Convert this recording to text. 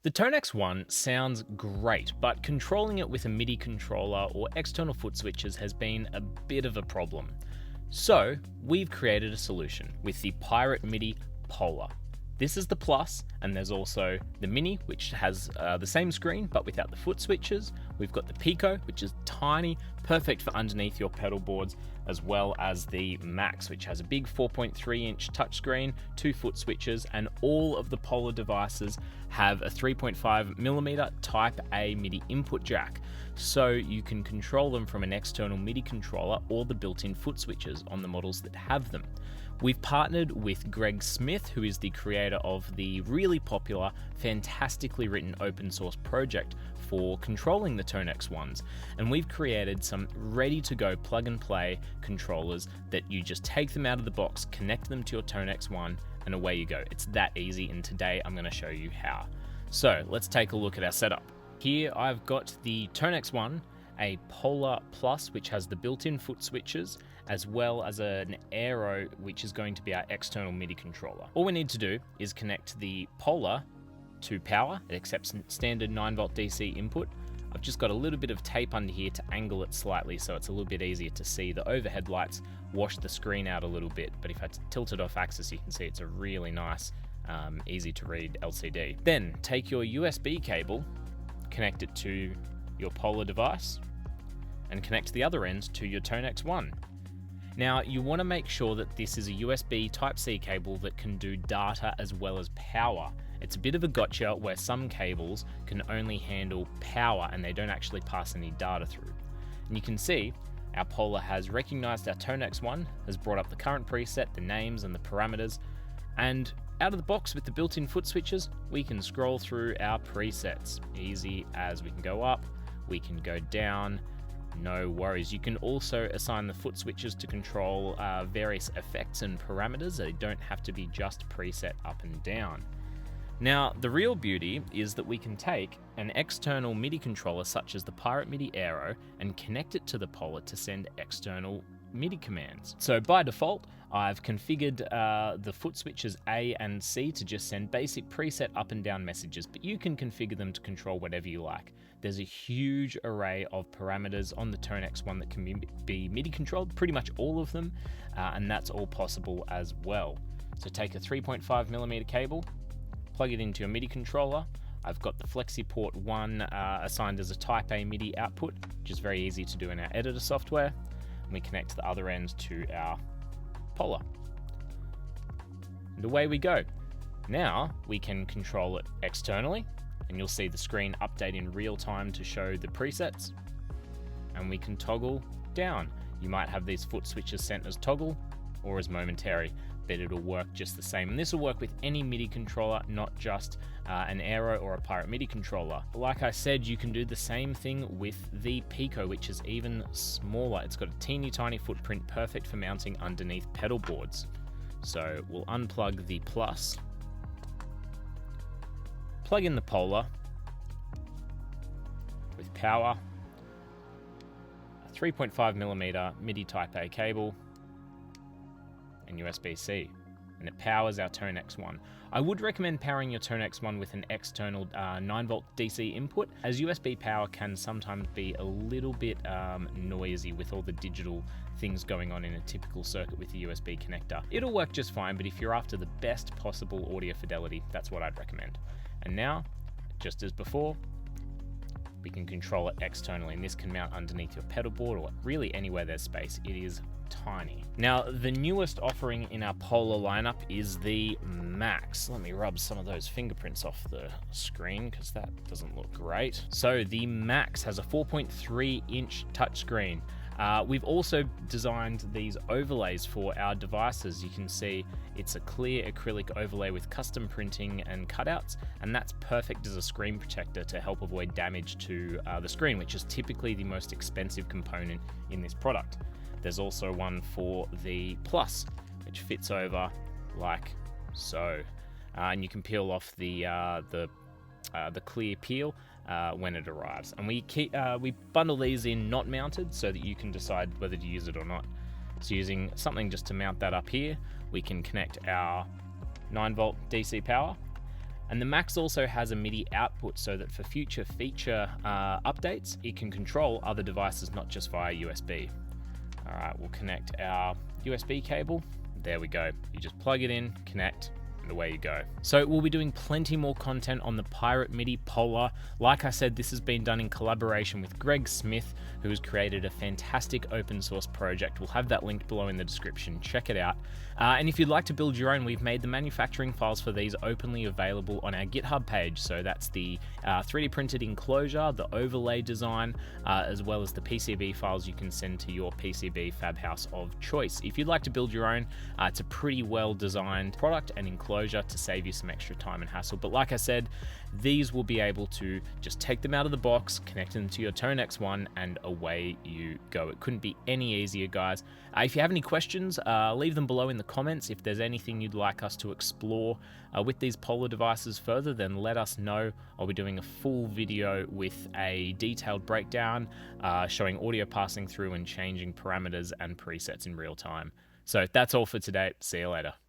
The ToneX One sounds great, but controlling it with a MIDI controller or external foot switches has been a bit of a problem. So we've created a solution with the Pirate MIDI Polar. This is the Plus, and there's also the Mini, which has the same screen but without the foot switches. We've got the Pico, which is tiny, perfect for underneath your pedal boards, as well as the Max, which has a big 4.3-inch touchscreen, 2 foot switches, and all of the Polar devices have a 3.5mm Type A MIDI input jack, so you can control them from an external MIDI controller or the built-in foot switches on the models that have them. We've partnered with Greg Smith, who is the creator of the really popular, fantastically written open source project for controlling the ToneX Ones, and we've created some ready-to-go plug-and-play controllers that you just take them out of the box, connect them to your ToneX One, and away you go. It's that easy, and today I'm going to show you how. So let's take a look at our setup. Here I've got the ToneX One, a Polar Plus, which has the built-in foot switches, as well as an Aero, which is going to be our external MIDI controller. All we need to do is connect the Polar to power. It accepts standard 9V DC input. I've just got a little bit of tape under here to angle it slightly so it's a little bit easier to see. The overhead lights wash the screen out a little bit, but if I tilt it off axis, you can see it's a really nice, easy to read LCD. Then take your USB cable, connect it to your Polar device, and connect the other end to your ToneX One. Now, you want to make sure that this is a USB Type-C cable that can do data as well as power. It's a bit of a gotcha where some cables can only handle power and they don't actually pass any data through. And you can see our Polar has recognized our ToneX One, has brought up the current preset, the names and the parameters, and out of the box with the built-in foot switches, we can scroll through our presets. Easy as we can go up, we can go down, no worries. You can also assign the foot switches to control various effects and parameters. They don't have to be just preset up and down. Now, the real beauty is that we can take an external MIDI controller such as the Pirate MIDI Aero and connect it to the Polar to send external MIDI commands. So by default, I've configured the foot switches A and C to just send basic preset up and down messages, but you can configure them to control whatever you like. There's a huge array of parameters on the ToneX One that can be MIDI controlled, pretty much all of them, and that's all possible as well. So take a 3.5mm cable, plug it into your MIDI controller. I've got the FlexiPort 1 assigned as a Type A MIDI output, which is very easy to do in our editor software. And we connect the other end to our Polar. And away we go. Now we can control it externally, and you'll see the screen update in real time to show the presets. And we can toggle down. You might have these foot switches sent as toggle or as momentary, but it'll work just the same. And this will work with any MIDI controller, not just an Aero or a Pirate MIDI controller. Like I said, you can do the same thing with the Pico, which is even smaller. It's got a teeny tiny footprint, perfect for mounting underneath pedal boards. So we'll unplug the Plus, plug in the Polar with power, a 3.5mm MIDI Type A cable, and USB-C, and it powers our ToneX One. I would recommend powering your ToneX One with an external 9V DC input, as USB power can sometimes be a little bit noisy with all the digital things going on in a typical circuit with the USB connector. It'll work just fine, but if you're after the best possible audio fidelity, that's what I'd recommend. And now, just as before, we can control it externally, and this can mount underneath your pedal board or really anywhere there's space. It is tiny. Now, the newest offering in our Polar lineup is the Max. Let me rub some of those fingerprints off the screen because that doesn't look great. So the Max has a 4.3-inch touchscreen. We've also designed these overlays for our devices. You can see it's a clear acrylic overlay with custom printing and cutouts, and that's perfect as a screen protector to help avoid damage to the screen, which is typically the most expensive component in this product. There's also one for the Plus, which fits over like so, and you can peel off the clear peel when it arrives. And we bundle these in not mounted so that you can decide whether to use it or not. So using something just to mount that up here, we can connect our 9V DC power, And the Max also has a MIDI output so that for future feature updates, it can control other devices, not just via USB. All right, we'll connect our USB cable. There we go. You just plug it in, connect, and away you go. So we'll be doing plenty more content on the Pirate MIDI Polar. Like I said, this has been done in collaboration with Greg Smith, who has created a fantastic open source project. We'll have that linked below in the description. Check it out. And if you'd like to build your own, we've made the manufacturing files for these openly available on our GitHub page. So that's the 3D printed enclosure, the overlay design, as well as the PCB files you can send to your PCB fab house of choice. If you'd like to build your own, it's a pretty well designed product and enclosure to save you some extra time and hassle. But like I said, these will be able to just take them out of the box, connect them to your ToneX One, and away you go. It couldn't be any easier, guys. If you have any questions, leave them below in the comments. If there's anything you'd like us to explore with these Polar devices further, then let us know. I'll be doing a full video with a detailed breakdown showing audio passing through and changing parameters and presets in real time. So that's all for today. See you later.